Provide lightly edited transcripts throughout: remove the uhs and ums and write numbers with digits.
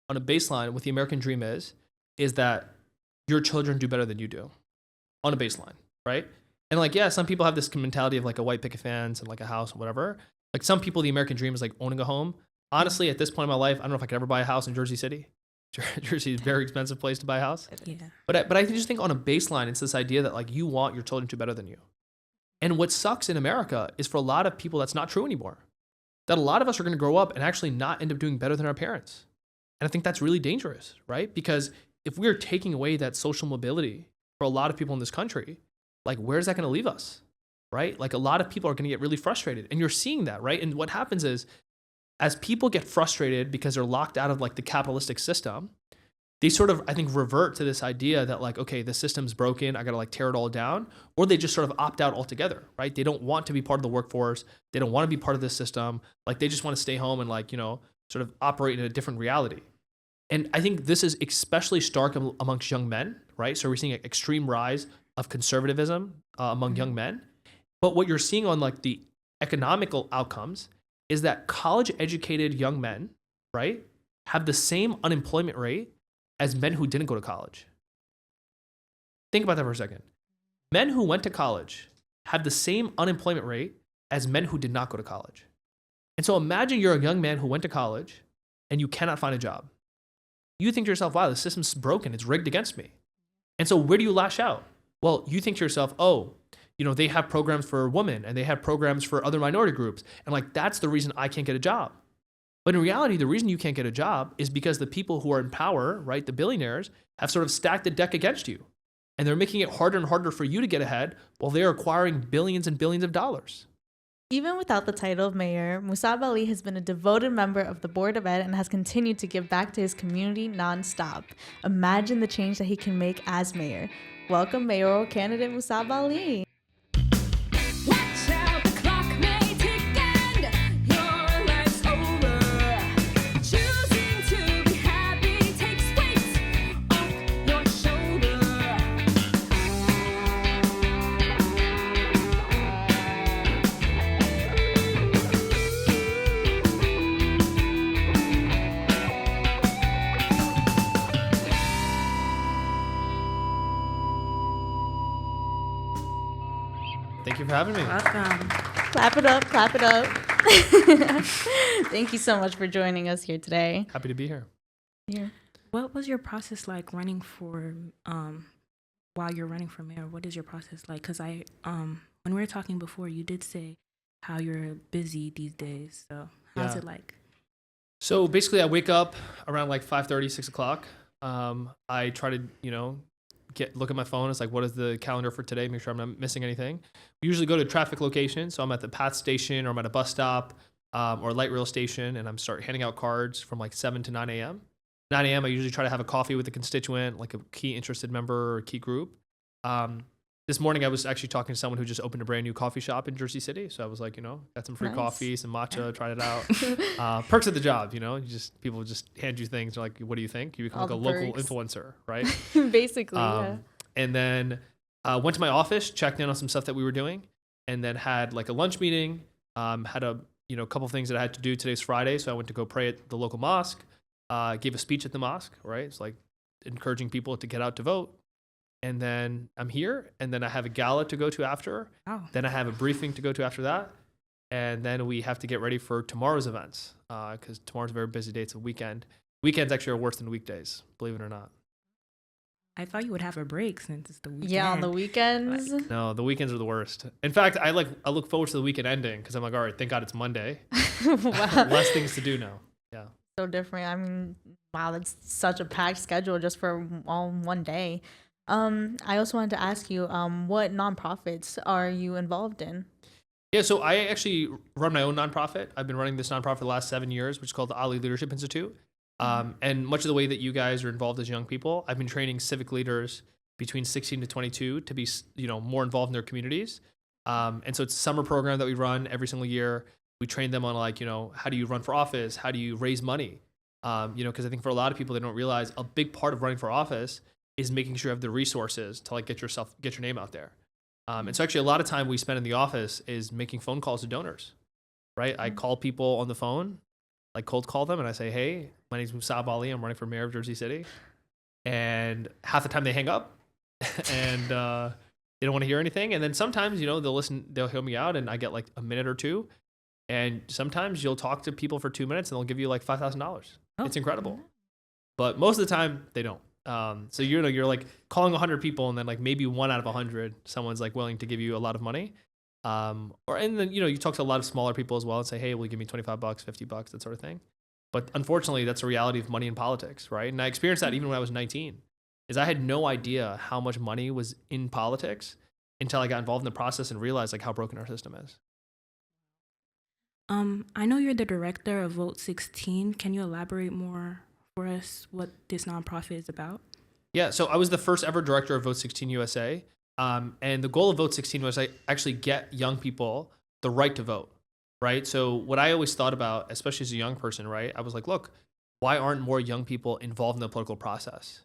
on a baseline, what the American dream is that your children do better than you do on a baseline, right? And like, yeah, some people have this mentality of like a white picket fence and like a house or whatever. Like some people, the American dream is like owning a home. Honestly, at this point in my life, I don't know if I could ever buy a house in Jersey City. Jersey is a very expensive place to buy a house. Yeah. But I just think on a baseline, it's this idea that like you want your children to do better than you. And what sucks in America is for a lot of people, that's not true anymore. That a lot of us are going to grow up and actually not end up doing better than our parents. And I think that's really dangerous, right? Because if we're taking away that social mobility for a lot of people in this country, like where's that going to leave us, right? Like a lot of people are going to get really frustrated. And you're seeing that, right? And what happens is as people get frustrated because they're locked out of like the capitalistic system, they sort of, I think, revert to this idea that like, okay, the system's broken, I gotta like tear it all down, or they just sort of opt out altogether, right? They don't want to be part of the workforce. They don't want to be part of this system. Like they just want to stay home and like, sort of operate in a different reality. And I think this is especially stark amongst young men, right? So we're seeing an extreme rise of conservatism among young men. But what you're seeing on like the economical outcomes is that college educated young men, right, have the same unemployment rate as men who didn't go to college. Think about that for a second. Men who went to college have the same unemployment rate as men who did not go to college. And so imagine you're a young man who went to college and you cannot find a job. You think to yourself, wow, the system's broken, it's rigged against me. And so where do you lash out? Well, you think to yourself, oh, they have programs for women and they have programs for other minority groups. And like, that's the reason I can't get a job. But in reality, the reason you can't get a job is because the people who are in power, right, the billionaires, have sort of stacked the deck against you. And they're making it harder and harder for you to get ahead while they're acquiring billions and billions of dollars. Even without the title of mayor, Mussab Ali has been a devoted member of the Board of Ed and has continued to give back to his community nonstop. Imagine the change that he can make as mayor. Welcome, mayoral candidate Mussab Ali. Thank you for having me. Welcome. Clap it up, clap it up. Thank you so much for joining us here today. Happy to be here. Yeah. What was your process like running for, while you're running for mayor? What is your process like? Because when we were talking before, you did say how you're busy these days. So how's it like? So basically I wake up around like 5:30, 6 o'clock. I try to, look at my phone. It's like, what is the calendar for today? Make sure I'm not missing anything. We usually go to a traffic location. So I'm at the PATH station or I'm at a bus stop or a light rail station, and I'm start handing out cards from like 7 to 9 a.m. 9 a.m. I usually try to have a coffee with a constituent, like a key interested member or key group. This morning I was actually talking to someone who just opened a brand new coffee shop in Jersey City. So I was like, got some free coffee, some matcha, tried it out. Perks of the job, people just hand you things. They're like, what do you think? You become All like a the local perks. influencer, right? Basically, yeah. And then went to my office, checked in on some stuff that we were doing, and then had like a lunch meeting. Had a couple of things that I had to do. Today's Friday, so I went to go pray at the local mosque. Gave a speech at the mosque, right? It's like encouraging people to get out to vote. And then I'm here, and then I have a gala to go to after. Oh. Then I have a briefing to go to after that. And then we have to get ready for tomorrow's events because tomorrow's a very busy day. It's a weekend. Weekends actually are worse than weekdays, believe it or not. I thought you would have a break since it's the weekend. Yeah, on the weekends. No, the weekends are the worst. In fact, I look forward to the weekend ending because I'm like, all right, thank God it's Monday. Wow. Less things to do now. Yeah. So different. I mean, wow, that's such a packed schedule just for all one day. I also wanted to ask you, what nonprofits are you involved in? Yeah, so I actually run my own nonprofit. I've been running this nonprofit for the last 7 years, which is called the Ali Leadership Institute. And much of the way that you guys are involved as young people, I've been training civic leaders between 16 to 22 to be, more involved in their communities. And so it's a summer program that we run every single year. We train them on how do you run for office? How do you raise money? Because I think for a lot of people, they don't realize a big part of running for office is making sure you have the resources to get your name out there. And so actually a lot of time we spend in the office is making phone calls to donors, right? I call people on the phone like cold call them and I say, hey, my name's Mussab Ali. I'm running for mayor of Jersey City. And half the time they hang up and they don't want to hear anything. And then sometimes, you know, they'll hear me out and I get like a minute or two. And sometimes you'll talk to people for 2 minutes and they'll give you like $5,000. It's incredible. But most of the time they don't. So you're like calling 100 people and then like maybe 1 out of 100, someone's like willing to give you a lot of money. And then, you know, you talk to a lot of smaller people as well and say, hey, will you give me $25, $50, that sort of thing. But unfortunately, that's the reality of money in politics, right? And I experienced that even when I was 19, is I had no idea how much money was in politics until I got involved in the process and realized like how broken our system is. I know you're the director of Vote 16. Can you elaborate more for us what this nonprofit is about? Yeah, so I was the first ever director of Vote 16 USA. And the goal of Vote 16 was I actually get young people the right to vote, right? So what I always thought about, especially as a young person, right? I was like, look, why aren't more young people involved in the political process?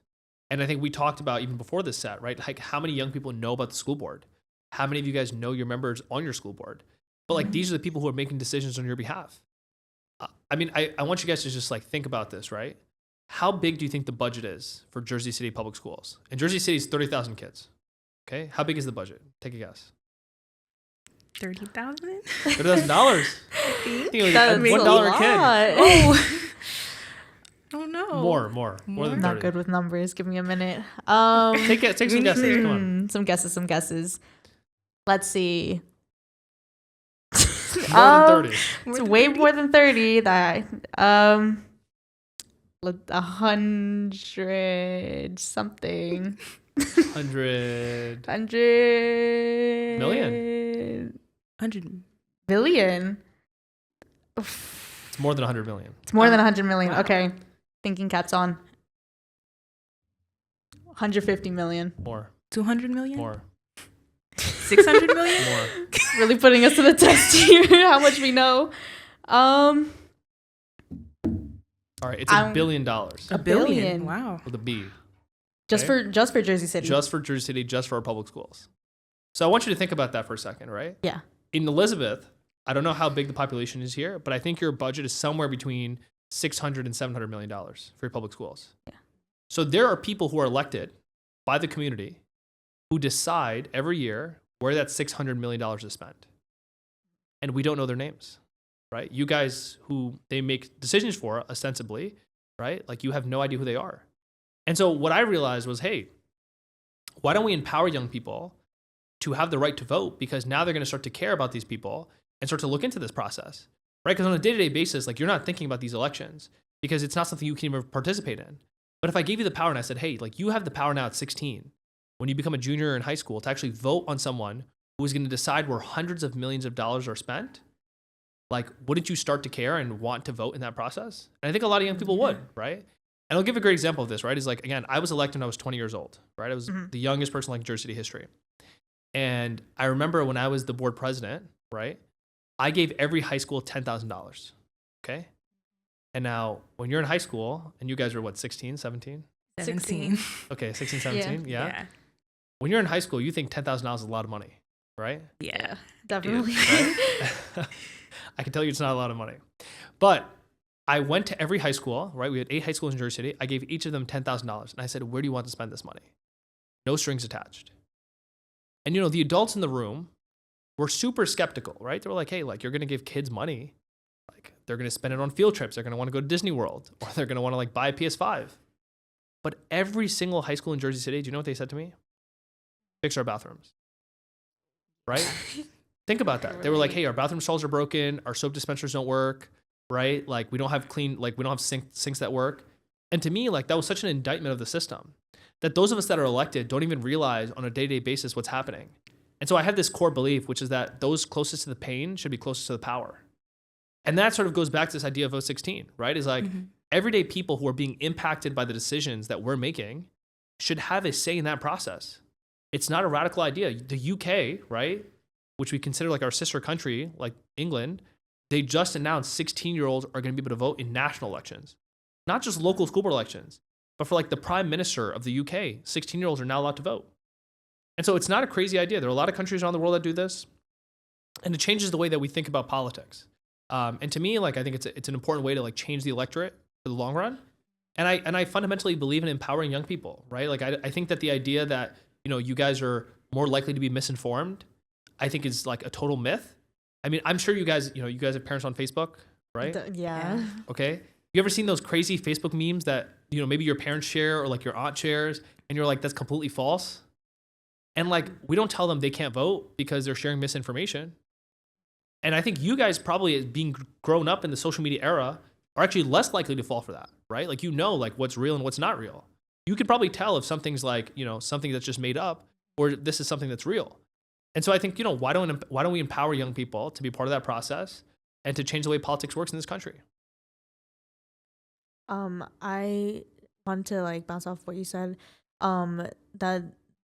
And I think we talked about even before this set, right? Like how many young people know about the school board? How many of you guys know your members on your school board? But like these are the people who are making decisions on your behalf. I mean, I want you guys to just like think about this, right? How big do you think the budget is for Jersey City public schools? And Jersey City is 30,000 kids. Okay, how big is the budget? Take a guess. $30,000? $30,000. I think like That's $1 a kid. Oh. Oh no. More than 30. Not good with numbers. Give me a minute. Take some guesses. Come on. Some guesses. Let's see. More than 30. It's way more than 30. That 100 something. 100 million. 100 billion. It's more than 100 million. It's more than 100 million. Wow. Okay. Thinking caps on. 150 million. More. 200 million? More. 600 million? More. Really putting us to the test here. How much we know. All right, it's $1 billion A billion. Wow. with a B. Just Okay. for Jersey City. Just for Jersey City, just for our public schools. So I want you to think about that for a second, right? Yeah. In Elizabeth, I don't know how big the population is here, but I think your budget is somewhere between $600 and $700 million for your public schools. Yeah. So there are people who are elected by the community who decide every year where that $600 million is spent. And we don't know their names, right? You guys who they make decisions for, ostensibly, right? Like you have no idea who they are. And so what I realized was, hey, why don't we empower young people to have the right to vote? Because now they're going to start to care about these people and start to look into this process, right? Because on a day-to-day basis, like you're not thinking about these elections because it's not something you can even participate in. But if I gave you the power and I said, hey, like you have the power now at 16, when you become a junior in high school, to actually vote on someone who is going to decide where hundreds of millions of dollars are spent, like wouldn't you start to care and want to vote in that process? And I think a lot of young people would, right? And I'll give a great example of this, right? Is like, again, I was elected when I was 20 years old, right? I was the youngest person like Jersey City history. And I remember when I was the board president, right? I gave every high school $10,000, okay? And now when you're in high school, and you guys are what, 16, 17? 17. Okay, 16, 17, yeah. Yeah. When you're in high school, you think $10,000 is a lot of money, right? Yeah. Definitely. Right? I can tell you it's not a lot of money. But I went to every high school, right? We had 8 high schools in Jersey City. I gave each of them $10,000. And I said, where do you want to spend this money? No strings attached. And, you know, the adults in the room were super skeptical, right? They were like, hey, like, you're going to give kids money. Like, they're going to spend it on field trips. They're going to want to go to Disney World. Or they're going to want to, like, buy a PS5. But every single high school in Jersey City, do you know what they said to me? Fix our bathrooms. Right? Think about that. They were like, hey, our bathroom stalls are broken. Our soap dispensers don't work. Right? Like, we don't have sinks that work. And to me, like, that was such an indictment of the system that those of us that are elected don't even realize on a day-to-day basis what's happening. And so I have this core belief, which is that those closest to the pain should be closest to the power. And that sort of goes back to this idea of Vote 16, right? Is like everyday people who are being impacted by the decisions that we're making should have a say in that process. It's not a radical idea. The UK, right, which we consider like our sister country, like England, they just announced 16-year-olds are going to be able to vote in national elections, not just local school board elections, but for like the prime minister of the UK, 16-year-olds are now allowed to vote. And so it's not a crazy idea. There are a lot of countries around the world that do this, and it changes the way that we think about politics. And to me, like, I think it's an important way to like change the electorate for the long run. And I fundamentally believe in empowering young people, right? Like, I think that the idea that, you guys are more likely to be misinformed, I think is like a total myth. I mean, I'm sure you guys have parents on Facebook, right? Yeah. Okay. You ever seen those crazy Facebook memes that, maybe your parents share or like your aunt shares and you're like, that's completely false? And like, we don't tell them they can't vote because they're sharing misinformation. And I think you guys probably, as being grown up in the social media era, are actually less likely to fall for that, right? Like, like what's real and what's not real. You could probably tell if something's like, something that's just made up or this is something that's real. And so I think, why don't we empower young people to be part of that process and to change the way politics works in this country? I want to like bounce off what you said. That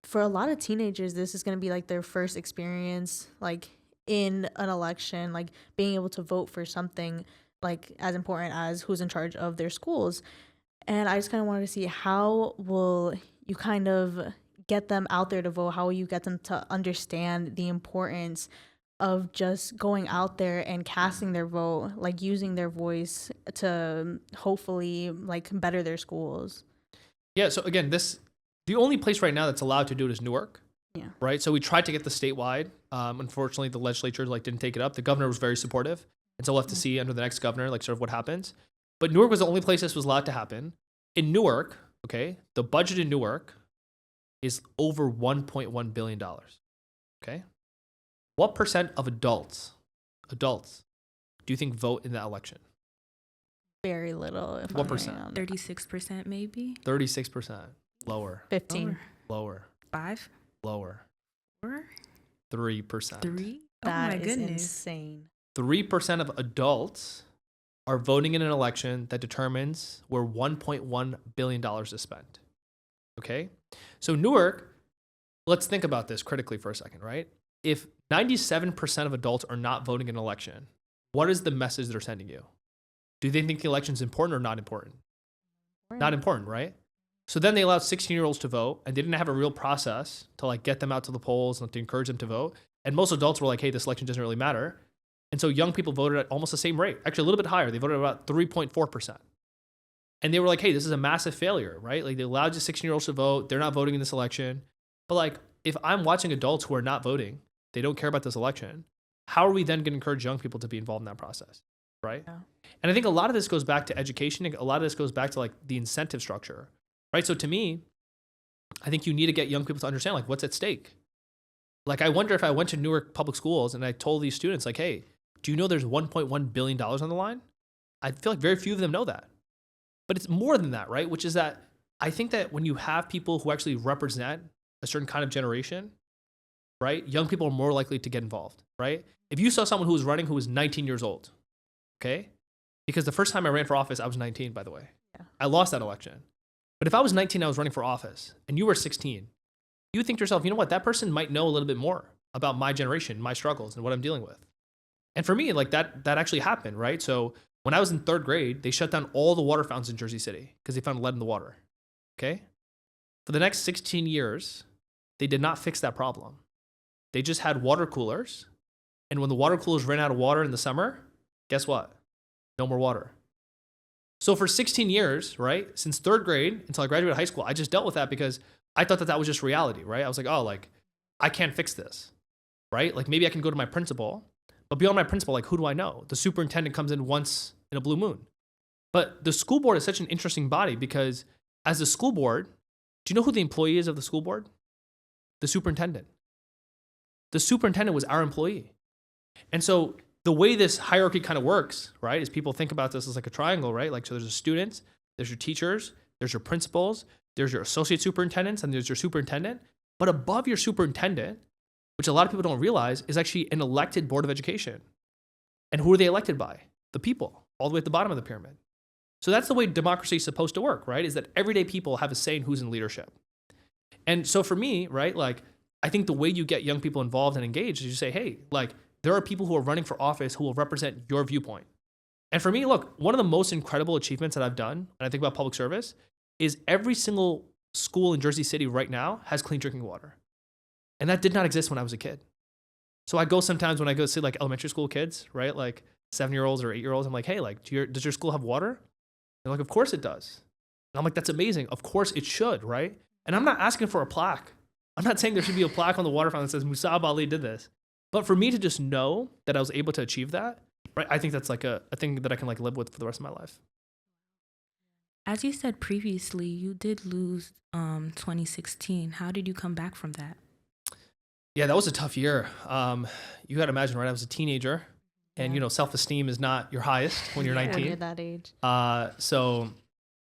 for a lot of teenagers, this is going to be like their first experience, like in an election, like being able to vote for something like as important as who's in charge of their schools. And I just kind of wanted to see, how will you kind of get them out there to vote? How will you get them to understand the importance of just going out there and casting their vote, like using their voice to hopefully like better their schools? Yeah. So again, the only place right now that's allowed to do it is Newark. Yeah. Right. So we tried to get the statewide. Unfortunately, the legislature like didn't take it up. The governor was very supportive. And so we'll have to see under the next governor, like sort of what happens. But Newark was the only place this was allowed to happen. In Newark, okay, the budget in Newark is over $1.1 billion. Okay. What percent of adults do you think vote in that election? Very little. If What I'm percent? being honest. 36% maybe. 36%. Lower. 15. Lower. 5. Lower. 4. 3%. 3. That Oh my is goodness. insane. 3% of adults are voting in an election that determines where $1.1 billion is spent. Okay? So Newark, let's think about this critically for a second, right? If 97% of adults are not voting in an election, what is the message they're sending you? Do they think the election is important or not important? Not important, right? So then they allowed 16-year-olds to vote, and they didn't have a real process to like get them out to the polls and to encourage them to vote. And most adults were like, hey, this election doesn't really matter. And so young people voted at almost the same rate, actually a little bit higher. They voted at about 3.4%. And they were like, hey, this is a massive failure, right? Like, they allowed just 16-year-olds to vote. They're not voting in this election. But like, if I'm watching adults who are not voting, they don't care about this election, how are we then going to encourage young people to be involved in that process, right? Yeah. And I think a lot of this goes back to education. A lot of this goes back to like the incentive structure, right? So to me, I think you need to get young people to understand like what's at stake. Like, I wonder if I went to Newark public schools and I told these students like, hey, do you know there's $1.1 billion on the line? I feel like very few of them know that. But it's more than that, right? Which is that I think that when you have people who actually represent a certain kind of generation, right? Young people are more likely to get involved, right? If you saw someone who was running who was 19 years old, okay? Because the first time I ran for office, I was 19, by the way. Yeah. I lost that election. But if I was 19, I was running for office, and you were 16, you would think to yourself, you know what? That person might know a little bit more about my generation, my struggles, and what I'm dealing with. And for me, like that actually happened, right? So when I was in 3rd grade, they shut down all the water fountains in Jersey City because they found lead in the water, okay? For the next 16 years, they did not fix that problem. They just had water coolers. And when the water coolers ran out of water in the summer, guess what? No more water. So for 16 years, right, since 3rd grade until I graduated high school, I just dealt with that because I thought that was just reality, right? I was like, oh, like, I can't fix this, right? Like, maybe I can go to my principal, but beyond my principal, like, who do I know? The superintendent comes in once in a blue moon. But the school board is such an interesting body because as the school board, do you know who the employee is of the school board? The superintendent. The superintendent was our employee. And so the way this hierarchy kind of works, right, is people think about this as like a triangle, right? Like, so there's the students, there's your teachers, there's your principals, there's your associate superintendents, and there's your superintendent. But above your superintendent, which a lot of people don't realize, is actually an elected board of education. And who are they elected by? The people, all the way at the bottom of the pyramid. So that's the way democracy is supposed to work, right? Is that everyday people have a say in who's in leadership. And so for me, right, like, I think the way you get young people involved and engaged is you say, hey, like, there are people who are running for office who will represent your viewpoint. And for me, look, one of the most incredible achievements that I've done when I think about public service is every single school in Jersey City right now has clean drinking water. And that did not exist when I was a kid. So I go sometimes when I go see like elementary school kids, right? Like 7-year-olds or 8-year-olds. I'm like, hey, like, does your school have water? They're like, of course it does. And I'm like, that's amazing. Of course it should, right? And I'm not asking for a plaque. I'm not saying there should be a plaque on the water fountain that says Mussab Ali did this. But for me to just know that I was able to achieve that, right? I think that's like a thing that I can like live with for the rest of my life. As you said previously, you did lose 2016. How did you come back from that? Yeah, that was a tough year. You got to imagine, right? I was a teenager, and you know, self-esteem is not your highest when you're 19. When you're that age. So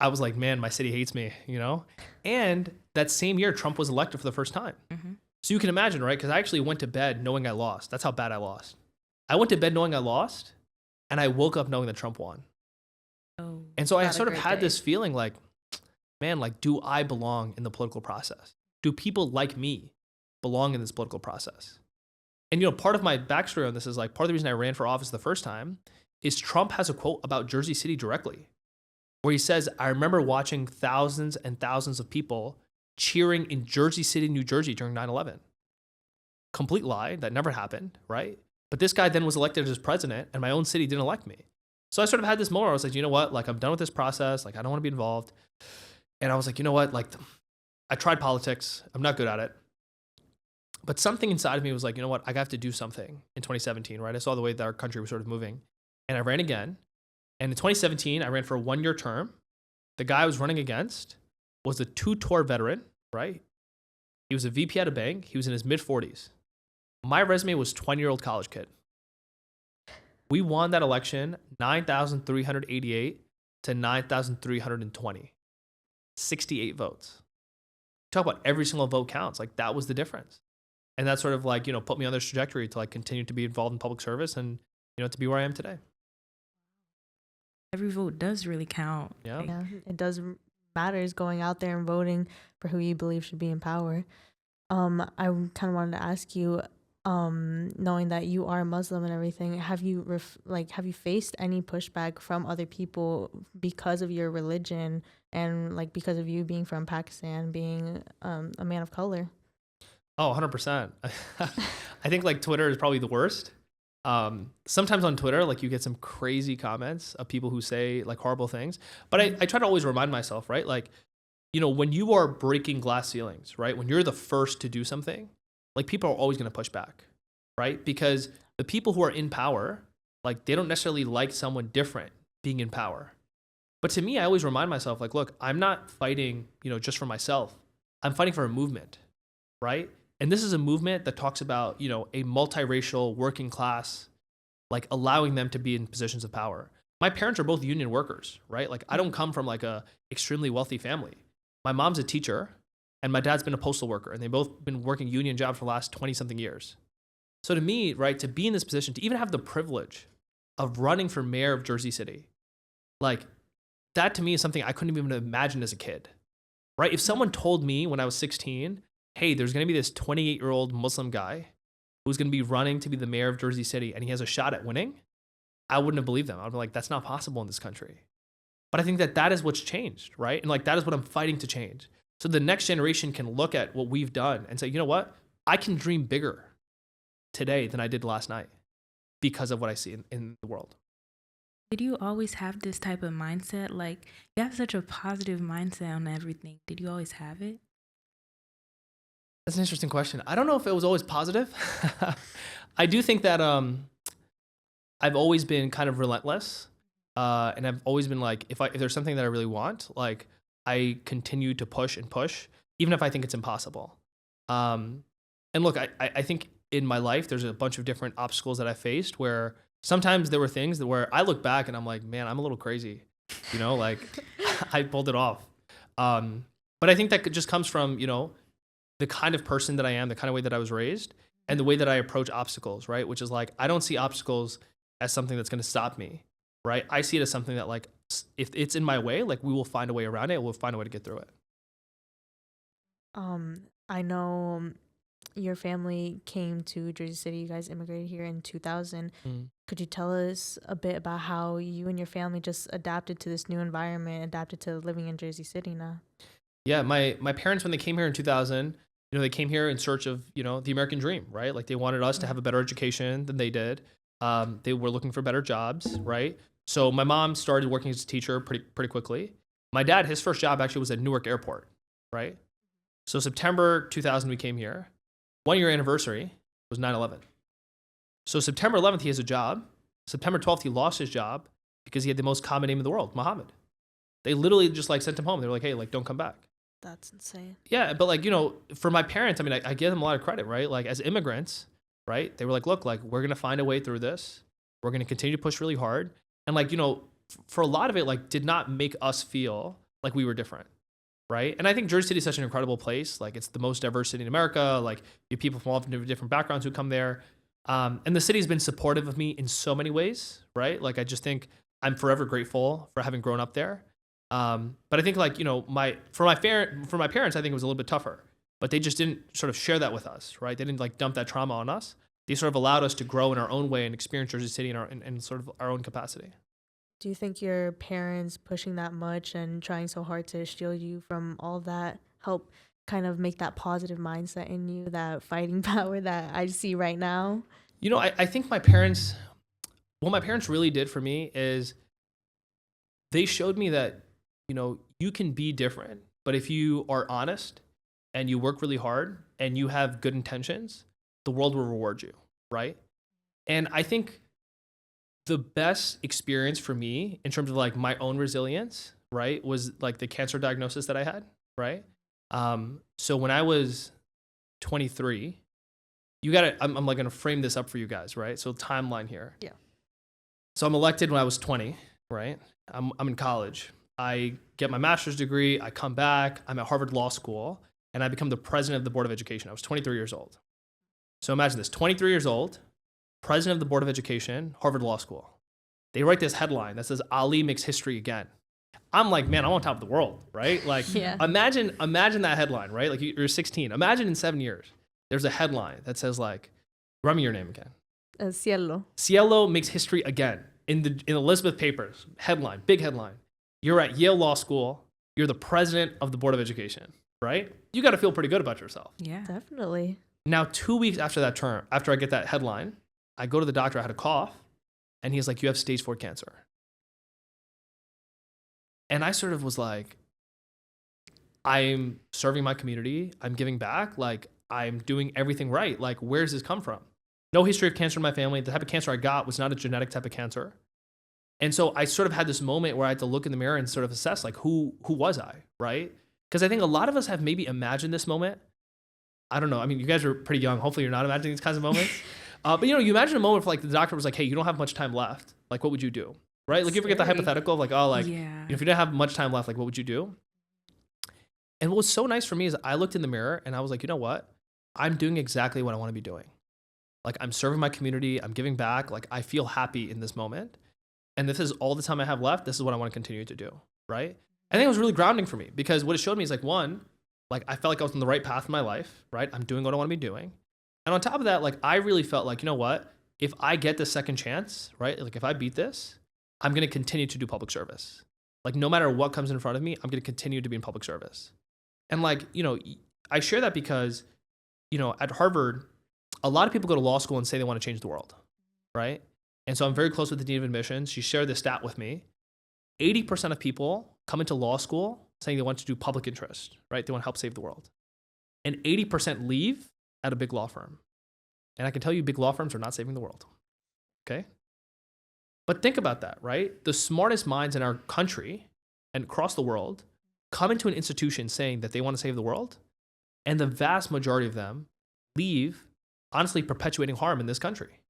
I was like, man, my city hates me, you know? And that same year, Trump was elected for the first time. Mm-hmm. So you can imagine, right? Because I actually went to bed knowing I lost. That's how bad I lost. I went to bed knowing I lost, and I woke up knowing that Trump won. Oh, And so I not a sort of great had day. this feeling like, man, like, do I belong in the political process? Do people like me belong in this political process? And, you know, part of my backstory on this is like, part of the reason I ran for office the first time is Trump has a quote about Jersey City directly, where he says, I remember watching thousands and thousands of people cheering in Jersey City, New Jersey during 9/11. Complete lie. That never happened, right? But this guy then was elected as president, and my own city didn't elect me. So I sort of had this moment where I was like, you know what? Like, I'm done with this process. Like, I don't want to be involved. And I was like, you know what? Like, I tried politics. I'm not good at it. But something inside of me was like, you know what? I have to do something in 2017, right? I saw the way that our country was sort of moving. And I ran again. And in 2017, I ran for a 1-year term. The guy I was running against was a 2-tour veteran, right? He was a VP at a bank. He was in his mid-40s. My resume was 20-year-old college kid. We won that election 9,388 to 9,320. 68 votes. Talk about every single vote counts. Like, that was the difference. And that sort of like, you know, put me on this trajectory to like continue to be involved in public service and, you know, to be where I am today. every vote does really count. Yeah. Like, Yeah, it does matter is going out there and voting for who you believe should be in power. I kind of wanted to ask you, knowing that you are Muslim and everything, have you have you faced any pushback from other people because of your religion and like because of you being from Pakistan, being a man of color? Oh, 100%. I think like Twitter is probably the worst. Sometimes on Twitter, like you get some crazy comments of people who say like horrible things. But I try to always remind myself, right? Like, you know, when you are breaking glass ceilings, right? When you're the first to do something, like people are always going to push back, right? Because the people who are in power, like they don't necessarily like someone different being in power. But to me, I always remind myself, like, look, I'm not fighting, you know, just for myself. I'm fighting for a movement, right? And this is a movement that talks about, you know, a multiracial working class, like allowing them to be in positions of power. My parents are both union workers, right? Like I don't come from like a extremely wealthy family. My mom's a teacher and my dad's been a postal worker, and they've both been working union jobs for the last 20 something years. So to me, right, to be in this position, to even have the privilege of running for mayor of Jersey City, like that to me is something I couldn't even imagine as a kid, right? If someone told me when I was 16, hey, there's going to be this 28-year-old Muslim guy who's going to be running to be the mayor of Jersey City and he has a shot at winning, I wouldn't have believed them. I'd be like, that's not possible in this country. But I think that that is what's changed, right? And like that is what I'm fighting to change. So the next generation can look at what we've done and say, you know what? I can dream bigger today than I did last night because of what I see in the world. did you always have this type of mindset? Like you have such a positive mindset on everything. Did you always have it? That's an interesting question. I don't know if it was always positive. I do think that I've always been kind of relentless, and I've always been like, if there's something that I really want, like I continue to push and push, even if I think it's impossible. And look, I think in my life there's a bunch of different obstacles that I faced where sometimes there were things that where I look back and I'm like, man, I'm a little crazy, you know, like I pulled it off. But I think that just comes from, you know, the kind of person that I am, the kind of way that I was raised, and the way that I approach obstacles, right? Which is like, I don't see obstacles as something that's going to stop me, right? I see it as something that like, if it's in my way, like we will find a way around it. We'll find a way to get through it. I know your family came to Jersey City. You guys immigrated here in 2000. Could you tell us a bit about how you and your family just adapted to this new environment, adapted to living in Jersey City now? Yeah, my parents, when they came here in 2000, you know, they came here in search of, you know, the American dream, right? Like they wanted us to have a better education than they did. They were looking for better jobs, right? So my mom started working as a teacher pretty quickly. My dad, his first job actually was at Newark Airport, right? So September 2000, we came here. 1 year anniversary was 9/11. So September 11th, he has a job. September 12th, he lost his job because he had the most common name in the world, Muhammad. They literally just like sent him home. They were like, hey, like, don't come back. That's insane. Yeah, but like, for my parents, I mean, I give them a lot of credit, right? Like as immigrants, right? They were like, look, like we're going to find a way through this. We're going to continue to push really hard. And like, for a lot of it, like did not make us feel like we were different, right? And I think Jersey City is such an incredible place. Like it's the most diverse city in America. Like you have people from all different backgrounds who come there. And the city's been supportive of me in so many ways, right? Like I just think I'm forever grateful for having grown up there. But I think like, for my parents, I think it was a little bit tougher, but they just didn't sort of share that with us, right? They didn't like dump that trauma on us. They sort of allowed us to grow in our own way and experience Jersey City in sort of our own capacity. Do you think your parents pushing that much and trying so hard to shield you from all that help kind of make that positive mindset in you, that fighting power that I see right now? I think what my parents really did for me is they showed me that, you can be different, but if you are honest and you work really hard and you have good intentions, the world will reward you, right? And I think the best experience for me in terms of like my own resilience, right, was like the cancer diagnosis that I had, right? So when I was 23, I'm like gonna frame this up for you guys, right? So timeline here. Yeah. So I'm elected when I was 20, right? I'm in college. I get my master's degree. I come back. I'm at Harvard Law School, and I become the president of the Board of Education. I was 23 years old. So imagine this: 23 years old, president of the Board of Education, Harvard Law School. They write this headline that says Ali makes history again. I'm like, man, I'm on top of the world, right? Like, Yeah. imagine that headline, right? Like you're 16. Imagine in 7 years, there's a headline that says like, run me your name again. Cielo. Cielo makes history again in Elizabeth Papers. Headline, big headline. You're at Yale Law School. You're the president of the Board of Education, right? You got to feel pretty good about yourself. Yeah. Definitely. Now, 2 weeks after that term, after I get that headline, I go to the doctor. I had a cough, and he's like, "You have stage 4 cancer." And I sort of was like, "I'm serving my community. I'm giving back. Like I'm doing everything right. Like where does this come from? No history of cancer in my family. The type of cancer I got was not a genetic type of cancer." And so I sort of had this moment where I had to look in the mirror and sort of assess like who was I, right? Because I think a lot of us have maybe imagined this moment. I don't know. I mean, you guys are pretty young. Hopefully you're not imagining these kinds of moments. But you imagine a moment if like the doctor was like, "Hey, you don't have much time left. Like what would you do?" Right? Like you ever get the Scary. hypothetical of like, oh, like Yeah. if you didn't have much time left, like what would you do? And what was so nice for me is I looked in the mirror and I was like, you know what? I'm doing exactly what I want to be doing. Like I'm serving my community. I'm giving back. Like I feel happy in this moment. And this is all the time I have left. This is what I want to continue to do. Right? I think it was really grounding for me because what it showed me is like, one, like I felt like I was on the right path in my life, right? I'm doing what I want to be doing. And on top of that, like I really felt like, you know what? If I get this second chance, right? Like if I beat this, I'm going to continue to do public service. Like no matter what comes in front of me, I'm going to continue to be in public service. And like, I share that because, at Harvard, a lot of people go to law school and say they want to change the world, right? And so I'm very close with the dean of admissions. She shared this stat with me. 80% of people come into law school saying they want to do public interest, right? They want to help save the world. And 80% leave at a big law firm. And I can tell you big law firms are not saving the world, okay? But think about that, right? The smartest minds in our country and across the world come into an institution saying that they want to save the world, and the vast majority of them leave, honestly, perpetuating harm in this country.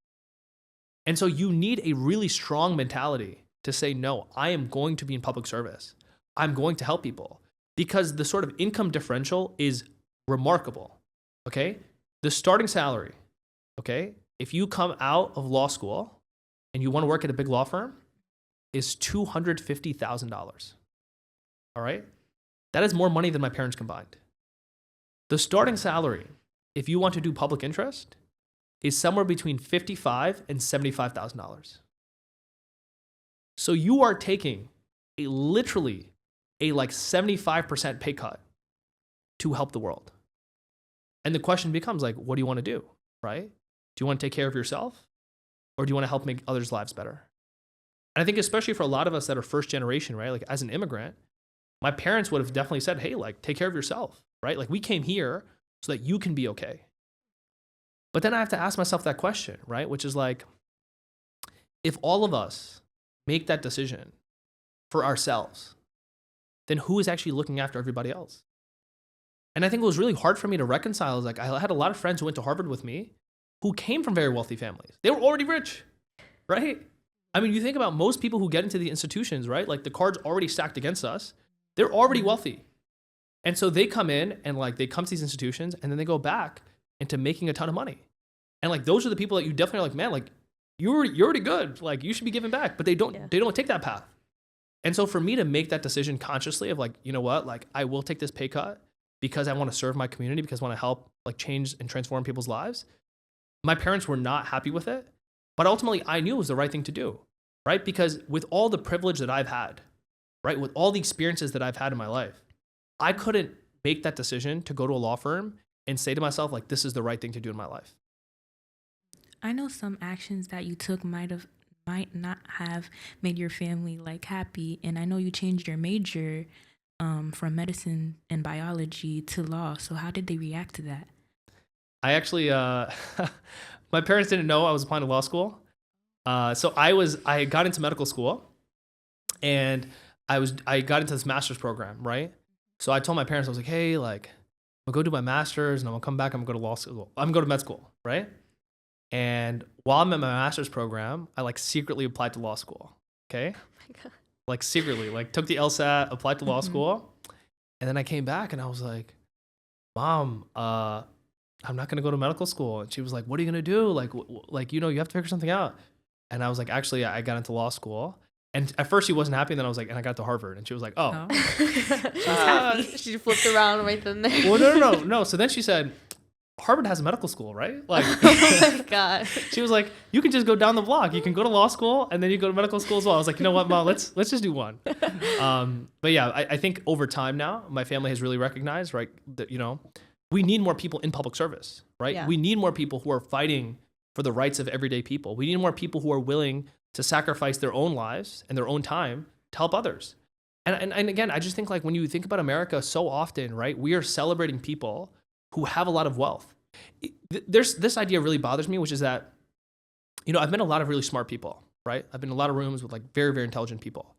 And so you need a really strong mentality to say, no, I am going to be in public service. I'm going to help people because the sort of income differential is remarkable, okay? The starting salary, okay, if you come out of law school and you want to work at a big law firm, is $250,000, all right? That is more money than my parents combined. The starting salary, if you want to do public interest, is somewhere between $55,000 and $75,000. So you are taking literally a like 75% pay cut to help the world. And the question becomes like, what do you want to do, right? Do you want to take care of yourself? or do you want to help make others' lives better? And I think especially for a lot of us that are first generation, right? Like as an immigrant, my parents would have definitely said, hey, like take care of yourself, right? Like we came here so that you can be okay. But then I have to ask myself that question, right? Which is like, if all of us make that decision for ourselves, then who is actually looking after everybody else? And I think it was really hard for me to reconcile. Like I had a lot of friends who went to Harvard with me who came from very wealthy families. They were already rich, right? I mean, you think about most people who get into the institutions, right? Like the cards already stacked against us. They're already wealthy. And so they come in and like they come to these institutions and then they go back into making a ton of money. And like those are the people that you definitely are like, man, like you're already good. Like you should be giving back, but they don't take that path. And so for me to make that decision consciously of like, you know what, like I will take this pay cut because I want to serve my community, because I want to help like change and transform people's lives. My parents were not happy with it, but ultimately I knew it was the right thing to do, right? Because with all the privilege that I've had, right, with all the experiences that I've had in my life, I couldn't make that decision to go to a law firm and say to myself, like, this is the right thing to do in my life. I know some actions that you took might not have made your family like happy, and I know you changed your major from medicine and biology to law. So how did they react to that? I actually, my parents didn't know I was applying to law school. So I got into medical school, and I got into this master's program, right? So I told my parents, I was like, hey, like, I'm gonna go do my master's and I'm gonna come back, I'm gonna go to law school. I'm gonna go to med school, right? And while I'm in my master's program, I like secretly applied to law school. Okay. Oh my God. Like secretly, like took the LSAT, applied to law school. And then I came back and I was like, Mom, I'm not gonna go to medical school. And she was like, what are you gonna do? Like, you know, you have to figure something out. And I was like, actually, I got into law school. And at first she wasn't happy. And then I was like, and I got to Harvard. And she was like, oh. She's happy. She flipped around right then there. Well, no. So then she said, Harvard has a medical school, right? Like, oh my God. She was like, you can just go down the block. You can go to law school and then you go to medical school as well. I was like, you know what, Mom, let's just do one. But yeah, I think over time now, my family has really recognized, right, that, you know, we need more people in public service, right? Yeah. We need more people who are fighting for the rights of everyday people. We need more people who are willing to sacrifice their own lives and their own time to help others. And again, I just think like when you think about America so often, right, we are celebrating people who have a lot of wealth. There's this idea really bothers me, which is that, you know, I've met a lot of really smart people, right? I've been in a lot of rooms with like very, very intelligent people.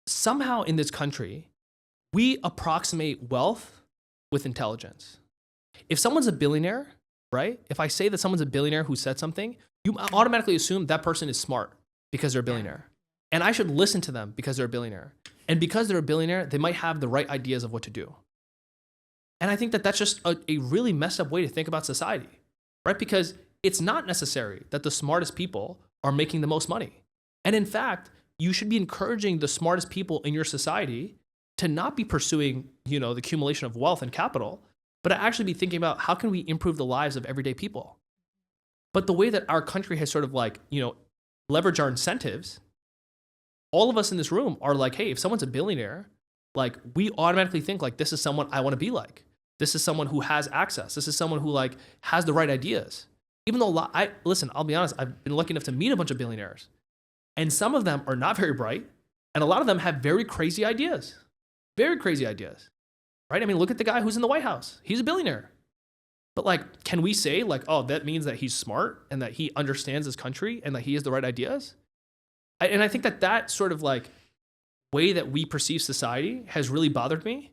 Somehow in this country, we approximate wealth with intelligence. If someone's a billionaire, right? If I say that someone's a billionaire who said something, you automatically assume that person is smart because they're a billionaire. And I should listen to them because they're a billionaire. And because they're a billionaire, they might have the right ideas of what to do. And I think that that's just a really messed up way to think about society, right? Because it's not necessary that the smartest people are making the most money. And in fact, you should be encouraging the smartest people in your society to not be pursuing, you know, the accumulation of wealth and capital, but to actually be thinking about how can we improve the lives of everyday people. But the way that our country has sort of like, you know, leveraged our incentives, all of us in this room are like, hey, if someone's a billionaire, like we automatically think like, this is someone I want to be like. This is someone who has access. This is someone who like has the right ideas. Even though listen, I'll be honest, I've been lucky enough to meet a bunch of billionaires, and some of them are not very bright, and a lot of them have very crazy ideas, right? I mean, look at the guy who's in the White House. He's a billionaire. But like, can we say like, oh, that means that he's smart and that he understands his country and that he has the right ideas? And I think that sort of like way that we perceive society has really bothered me.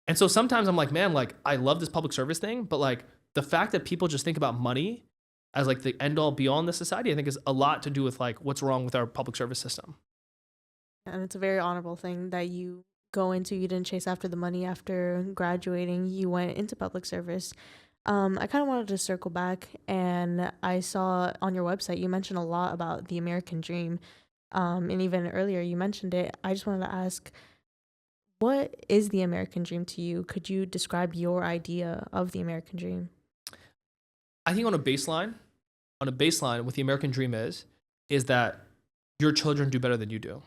And so sometimes I'm like, man, like I love this public service thing, but like the fact that people just think about money as like the end all be all in this society, I think is a lot to do with like what's wrong with our public service system. And it's a very honorable thing that you go into. You didn't chase after the money after graduating. You went into public service. I kind of wanted to circle back, and I saw on your website you mentioned a lot about the American dream. And even earlier you mentioned it. I just wanted to ask, what is the American dream to you? Could you describe your idea of the American dream? I think on a baseline, what the American dream is that your children do better than you do.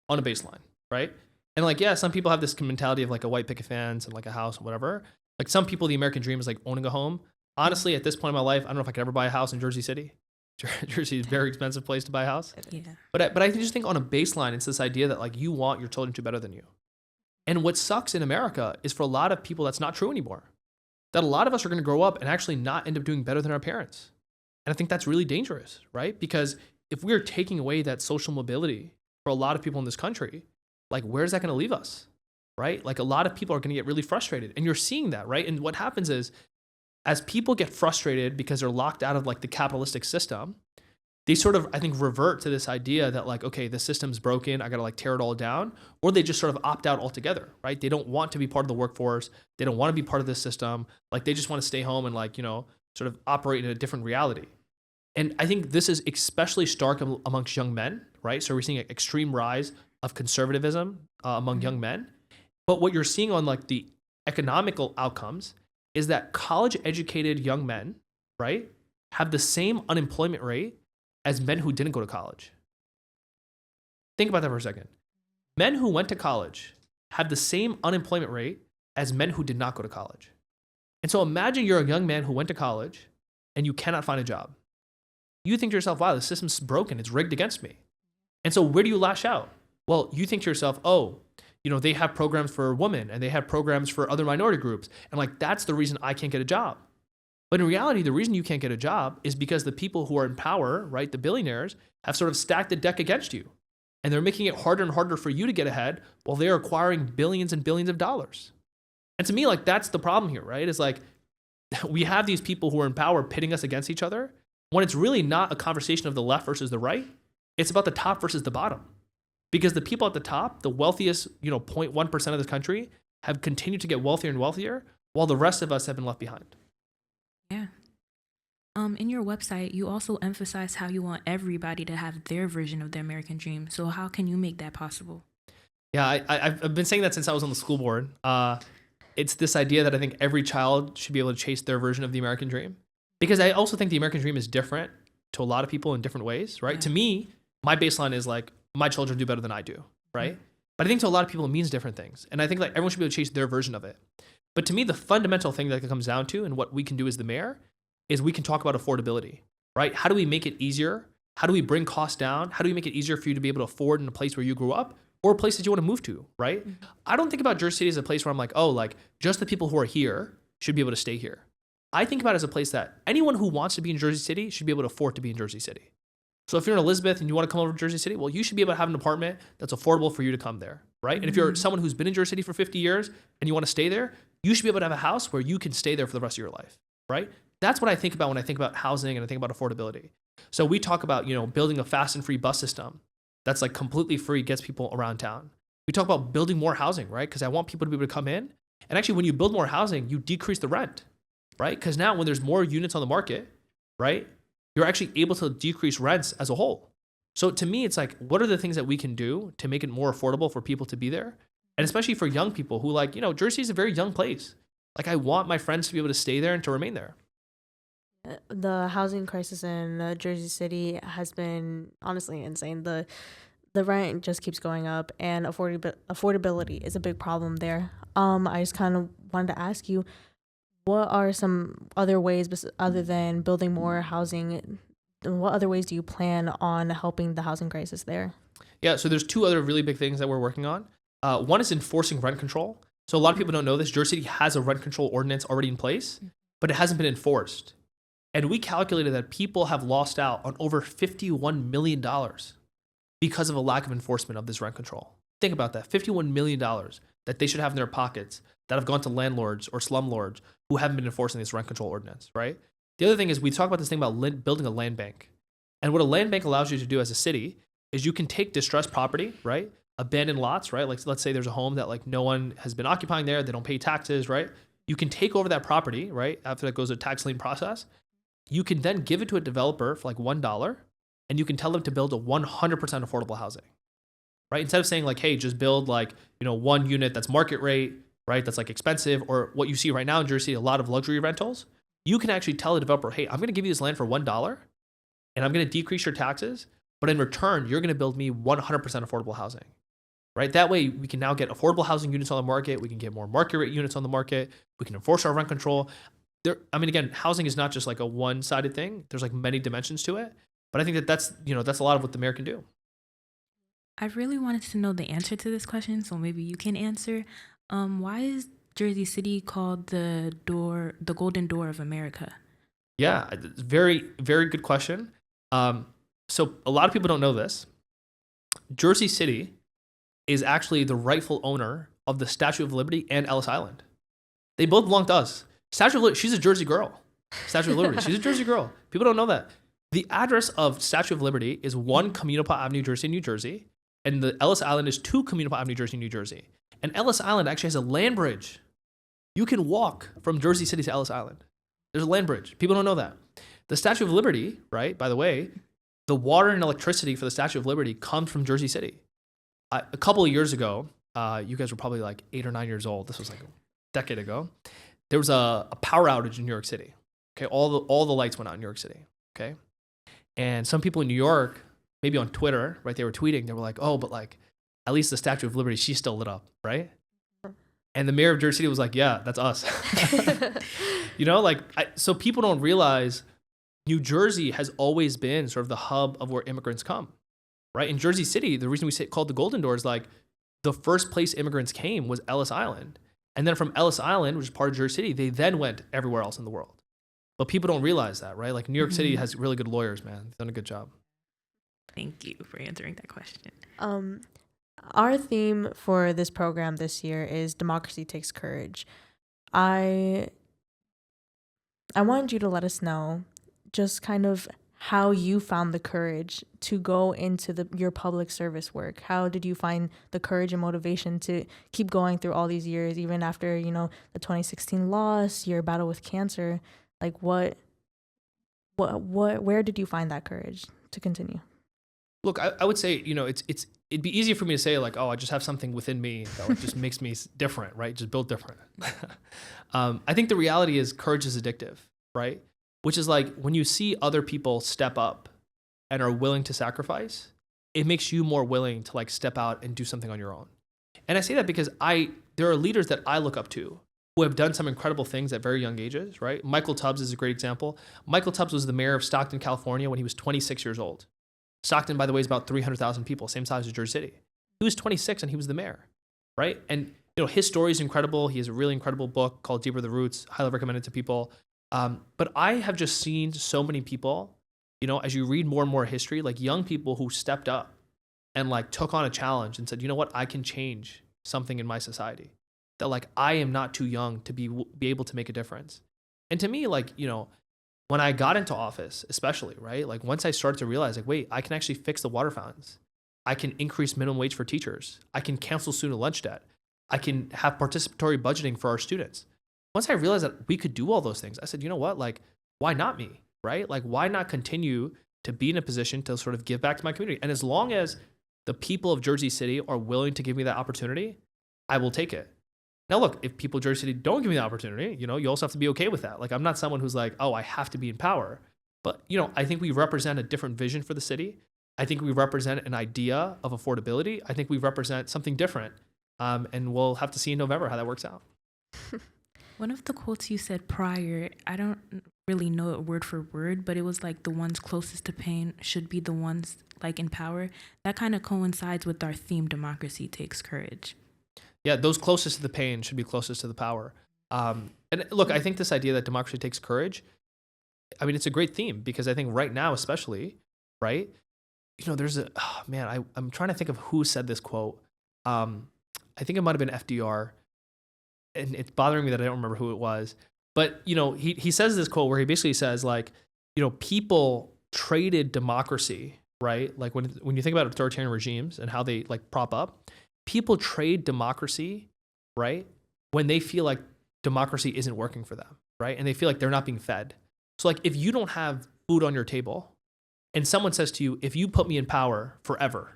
On a baseline, right? And like, yeah, some people have this mentality of like a white picket fence and like a house and whatever. Like some people, the American dream is like owning a home. Honestly, at this point in my life, I don't know if I could ever buy a house in Jersey City. Jersey is a very expensive place to buy a house. Yeah. But I just think on a baseline, it's this idea that like you want your children to do better than you. And what sucks in America is for a lot of people that's not true anymore. That a lot of us are going to grow up and actually not end up doing better than our parents. And I think that's really dangerous, right? Because if we're taking away that social mobility for a lot of people in this country, like where's that going to leave us, right? Like a lot of people are going to get really frustrated, and you're seeing that, right? And what happens is, as people get frustrated because they're locked out of like the capitalistic system, they sort of, I think, revert to this idea that like, okay, the system's broken, I gotta like tear it all down, or they just sort of opt out altogether, right? They don't want to be part of the workforce, they don't want to be part of this system, like they just want to stay home and like, sort of operate in a different reality. And I think this is especially stark amongst young men, right? So we're seeing an extreme rise of conservatism among young men. But what you're seeing on like the economical outcomes is that college educated young men, right, have the same unemployment rate as men who didn't go to college. Think about that for a second. Men who went to college have the same unemployment rate as men who did not go to college. And so imagine you're a young man who went to college and you cannot find a job. You think to yourself, wow, the system's broken, it's rigged against me. And so where do you lash out? Well, you think to yourself, oh, they have programs for women and they have programs for other minority groups. And like, that's the reason I can't get a job. But in reality, the reason you can't get a job is because the people who are in power, right, the billionaires, have sort of stacked the deck against you. And they're making it harder and harder for you to get ahead while they're acquiring billions and billions of dollars. And to me, like, that's the problem here, right? Is like, we have these people who are in power pitting us against each other when it's really not a conversation of the left versus the right. It's about the top versus the bottom. Because the people at the top, the wealthiest, 0.1% of this country, have continued to get wealthier and wealthier, while the rest of us have been left behind. Yeah. In your website, you also emphasize how you want everybody to have their version of the American dream. So how can you make that possible? Yeah, I've been saying that since I was on the school board. It's this idea that I think every child should be able to chase their version of the American dream. Because I also think the American dream is different to a lot of people in different ways, right? Yeah. To me, my baseline is like, my children do better than I do, right? But I think to a lot of people, it means different things. And I think like everyone should be able to chase their version of it. But to me, the fundamental thing that it comes down to, and what we can do as the mayor, is we can talk about affordability, right? How do we make it easier? How do we bring costs down? How do we make it easier for you to be able to afford in a place where you grew up or a place that you want to move to, right? I don't think about Jersey City as a place where I'm like, oh, like just the people who are here should be able to stay here. I think about it as a place that anyone who wants to be in Jersey City should be able to afford to be in Jersey City. So if you're in Elizabeth and you want to come over to Jersey City, well, you should be able to have an apartment that's affordable for you to come there, right? And if you're someone who's been in Jersey City for 50 years and you want to stay there, you should be able to have a house where you can stay there for the rest of your life, right? That's what I think about when I think about housing and I think about affordability. So we talk about, building a fast and free bus system that's like completely free, gets people around town. We talk about building more housing, right? Because I want people to be able to come in. And actually, when you build more housing, you decrease the rent, right? Because now when there's more units on the market, right, you're actually able to decrease rents as a whole. So to me, it's like, what are the things that we can do to make it more affordable for people to be there? And especially for young people who like, Jersey is a very young place. Like I want my friends to be able to stay there and to remain there. The housing crisis in Jersey City has been honestly insane. The rent just keeps going up, and affordability is a big problem there. I just kind of wanted to ask you, what are some other ways other than building more housing? What other ways do you plan on helping the housing crisis there? Yeah, so there's two other really big things that we're working on. One is enforcing rent control. So a lot of people don't know this. Jersey City has a rent control ordinance already in place, but it hasn't been enforced. And we calculated that people have lost out on over $51 million because of a lack of enforcement of this rent control. Think about that, $51 million that they should have in their pockets that have gone to landlords or slumlords who haven't been enforcing this rent control ordinance, right? The other thing is we talk about this thing about building a land bank. And what a land bank allows you to do as a city is you can take distressed property, right? Abandoned lots, right? Like let's say there's a home that like no one has been occupying there, they don't pay taxes, right? You can take over that property, right? After that goes a tax lien process. You can then give it to a developer for like $1 and you can tell them to build a 100% affordable housing, right? Instead of saying like, hey, just build like, one unit that's market rate, right? That's like expensive, or what you see right now in Jersey, a lot of luxury rentals. You can actually tell the developer, hey, I'm going to give you this land for $1 and I'm going to decrease your taxes, but in return, you're going to build me 100% affordable housing, right? That way we can now get affordable housing units on the market. We can get more market rate units on the market. We can enforce our rent control. Again, housing is not just like a one-sided thing. There's like many dimensions to it. But I think that's a lot of what the mayor can do. I really wanted to know the answer to this question, so maybe you can answer. Why is Jersey City called the Golden Door of America? Yeah, it's very, very good question. So a lot of people don't know this. Jersey City is actually the rightful owner of the Statue of Liberty and Ellis Island. They both belong to us. Statue of Liberty, she's a Jersey girl. Statue of Liberty, she's a Jersey girl. People don't know that. The address of Statue of Liberty is 1 Communipaw Avenue, Jersey, New Jersey. And the Ellis Island is 2 Communipaw Avenue, Jersey, New Jersey. And Ellis Island actually has a land bridge. You can walk from Jersey City to Ellis Island. There's a land bridge. People don't know that. The Statue of Liberty, right, by the way, the water and electricity for the Statue of Liberty comes from Jersey City. A couple of years ago, you guys were probably like 8 or 9 years old. This was like a decade ago. There was a power outage in New York City. Okay, all the lights went out in New York City. Okay, and some people in New York, maybe on Twitter, right, they were tweeting. They were like, "Oh, but like, at least the Statue of Liberty, she's still lit up, right?" And the mayor of Jersey City was like, "Yeah, that's us." So people don't realize New Jersey has always been sort of the hub of where immigrants come, right? In Jersey City, the reason we say called the Golden Door is like the first place immigrants came was Ellis Island. And then from Ellis Island, which is part of Jersey City, they then went everywhere else in the world. But people don't realize that, right? Like New York City has really good lawyers, man. They've done a good job. Thank you for answering that question. Our theme for this program this year is Democracy Takes Courage. I wanted you to let us know just kind of how you found the courage to go into your public service work. How did you find the courage and motivation to keep going through all these years, even after, the 2016 loss, your battle with cancer? Like where did you find that courage to continue? Look, I would say, it'd be easier for me to say like, oh, I just have something within me that just makes me different, right? Just built different. I think the reality is courage is addictive, right? Which is like when you see other people step up and are willing to sacrifice, it makes you more willing to like step out and do something on your own. And I say that because there are leaders that I look up to who have done some incredible things at very young ages, right? Michael Tubbs is a great example. Michael Tubbs was the mayor of Stockton, California when he was 26 years old. Stockton, by the way, is about 300,000 people, same size as Jersey City. He was 26 and he was the mayor, right? And his story is incredible. He has a really incredible book called Deeper the Roots. Highly recommend it to people. But I have just seen so many people, as you read more and more history, like young people who stepped up and like took on a challenge and said, you know what, I can change something in my society. That like I am not too young to be able to make a difference. And to me, like, when I got into office, especially, right? Like once I started to realize like, wait, I can actually fix the water fountains. I can increase minimum wage for teachers. I can cancel student lunch debt. I can have participatory budgeting for our students. Once I realized that we could do all those things, I said, you know what, like, why not me, right? Like, why not continue to be in a position to sort of give back to my community? And as long as the people of Jersey City are willing to give me that opportunity, I will take it. Now, look, if people of Jersey City don't give me the opportunity, you also have to be okay with that. Like, I'm not someone who's like, oh, I have to be in power. But, I think we represent a different vision for the city. I think we represent an idea of affordability. I think we represent something different. And we'll have to see in November how that works out. One of the quotes you said prior, I don't really know it word for word, but it was like the ones closest to pain should be the ones like in power. That kind of coincides with our theme, Democracy Takes Courage. Yeah, those closest to the pain should be closest to the power. And look, I think this idea that democracy takes courage, I mean, it's a great theme because I think right now, especially, right? There's I'm trying to think of who said this quote. I think it might have been FDR, and it's bothering me that I don't remember who it was. But, he says this quote where he basically says like, people traded democracy, right? Like when you think about authoritarian regimes and how they like prop up, people trade democracy, right? When they feel like democracy isn't working for them, right? And they feel like they're not being fed. So like if you don't have food on your table and someone says to you, if you put me in power forever,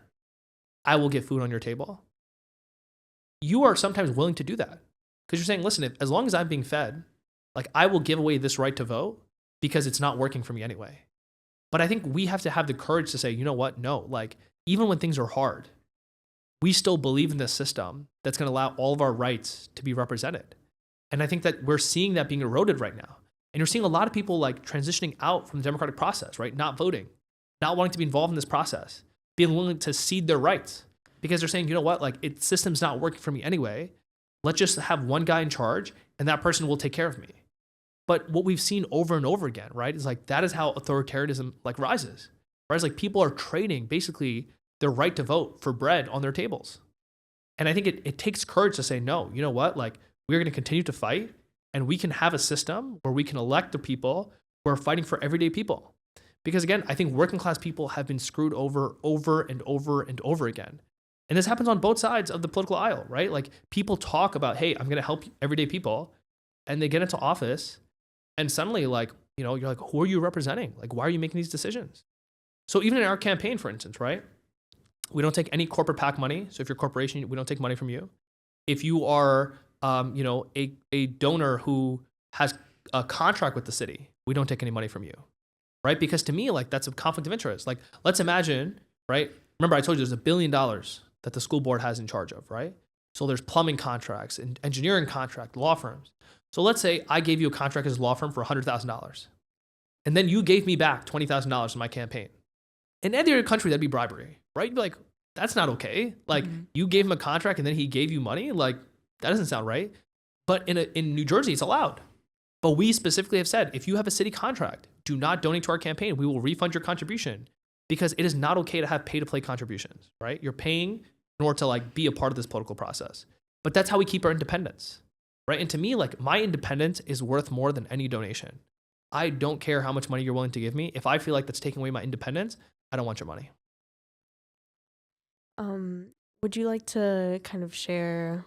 I will get food on your table. You are sometimes willing to do that because you're saying, listen, as long as I'm being fed, like I will give away this right to vote because it's not working for me anyway. But I think we have to have the courage to say, you know what? No, like even when things are hard, we still believe in this system that's going to allow all of our rights to be represented. And I think that we're seeing that being eroded right now. And you're seeing a lot of people like transitioning out from the democratic process, right? Not voting, not wanting to be involved in this process, being willing to cede their rights because they're saying, you know what, like system's not working for me anyway. Let's just have one guy in charge and that person will take care of me. But what we've seen over and over again, right, is like that is how authoritarianism like rises. Right? It's like people are trading basically their right to vote for bread on their tables. And I think it takes courage to say, no, you know what, like we're going to continue to fight and we can have a system where we can elect the people who are fighting for everyday people. Because again, I think working class people have been screwed over and over and over again. And this happens on both sides of the political aisle, right? Like people talk about, hey, I'm going to help everyday people. And they get into office and suddenly like, you know, you're like, who are you representing? Like, why are you making these decisions? So even in our campaign, for instance, right? We don't take any corporate PAC money. So if you're a corporation, we don't take money from you. If you are, you know, a donor who has a contract with the city, we don't take any money from you, right? Because to me, like that's a conflict of interest. Like let's imagine, right? Remember I told you there's $1 billion that the school board has in charge of, right? So there's plumbing contracts and engineering contract, law firms. So let's say I gave you a contract as a law firm for $100,000. And then you gave me back $20,000 in my campaign. In any other country, that'd be bribery, right? You'd be like, that's not okay. Like you gave him a contract and then he gave you money. Like that doesn't sound right. But in New Jersey, it's allowed. But we specifically have said, if you have a city contract, do not donate to our campaign. We will refund your contribution because it is not okay to have pay to play contributions, right? You're paying in order to like be a part of this political process. But that's how we keep our independence, right? And to me, like my independence is worth more than any donation. I don't care how much money you're willing to give me. If I feel like that's taking away my independence, I don't want your money. Would you like to kind of share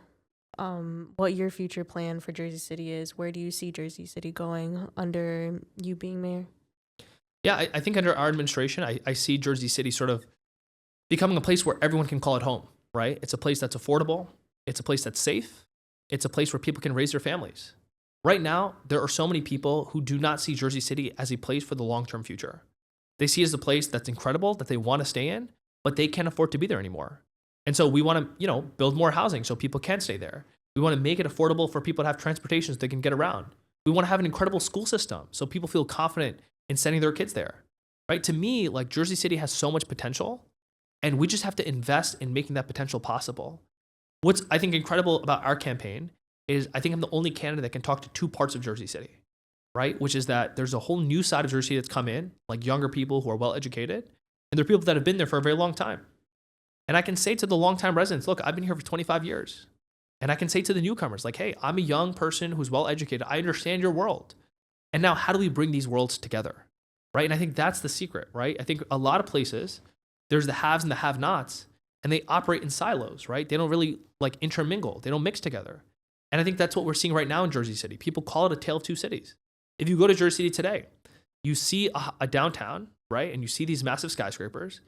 what your future plan for Jersey City is? Where do you see Jersey City going under you being mayor? Yeah, I think under our administration, I see Jersey City sort of becoming a place where everyone can call it home, right? It's a place that's affordable. It's a place that's safe. It's a place where people can raise their families. Right now, there are so many people who do not see Jersey City as a place for the long-term future. They see it as a place that's incredible, that they want to stay in, but they can't afford to be there anymore. And so we want to, you know, build more housing so people can stay there. We want to make it affordable for people to have transportation so they can get around. We want to have an incredible school system so people feel confident in sending their kids there, right? To me, like Jersey City has so much potential and we just have to invest in making that potential possible. What's, I think, incredible about our campaign is I think I'm the only candidate that can talk to two parts of Jersey City, right? Which is that there's a whole new side of Jersey City that's come in, like younger people who are well educated, and there are people that have been there for a very long time. And I can say to the longtime residents, look, I've been here for 25 years. And I can say to the newcomers, like, hey, I'm a young person who's well educated. I understand your world. And now how do we bring these worlds together, right? And I think that's the secret, right? I think a lot of places, there's the haves and the have-nots, and they operate in silos, right? They don't really like intermingle. They don't mix together. And I think that's what we're seeing right now in Jersey City. People call it a tale of two cities. If you go to Jersey City today, you see a downtown, right? And you see these massive skyscrapers.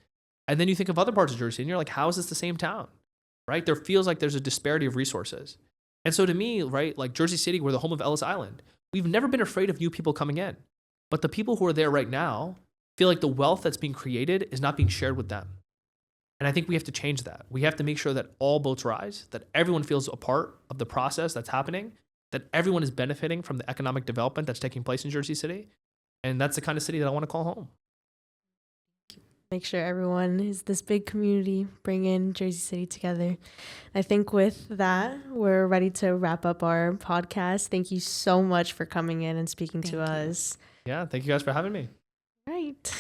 And then you think of other parts of Jersey and you're like, how is this the same town, right? There feels like there's a disparity of resources. And so to me, right, like Jersey City, we're the home of Ellis Island. We've never been afraid of new people coming in. But the people who are there right now feel like the wealth that's being created is not being shared with them. And I think we have to change that. We have to make sure that all boats rise, that everyone feels a part of the process that's happening, that everyone is benefiting from the economic development that's taking place in Jersey City. And that's the kind of city that I want to call home. Make sure everyone is this big community, bring in Jersey City together. I think with that, we're ready to wrap up our podcast. Thank you so much for coming in and speaking to us. Yeah, thank you guys for having me. Right.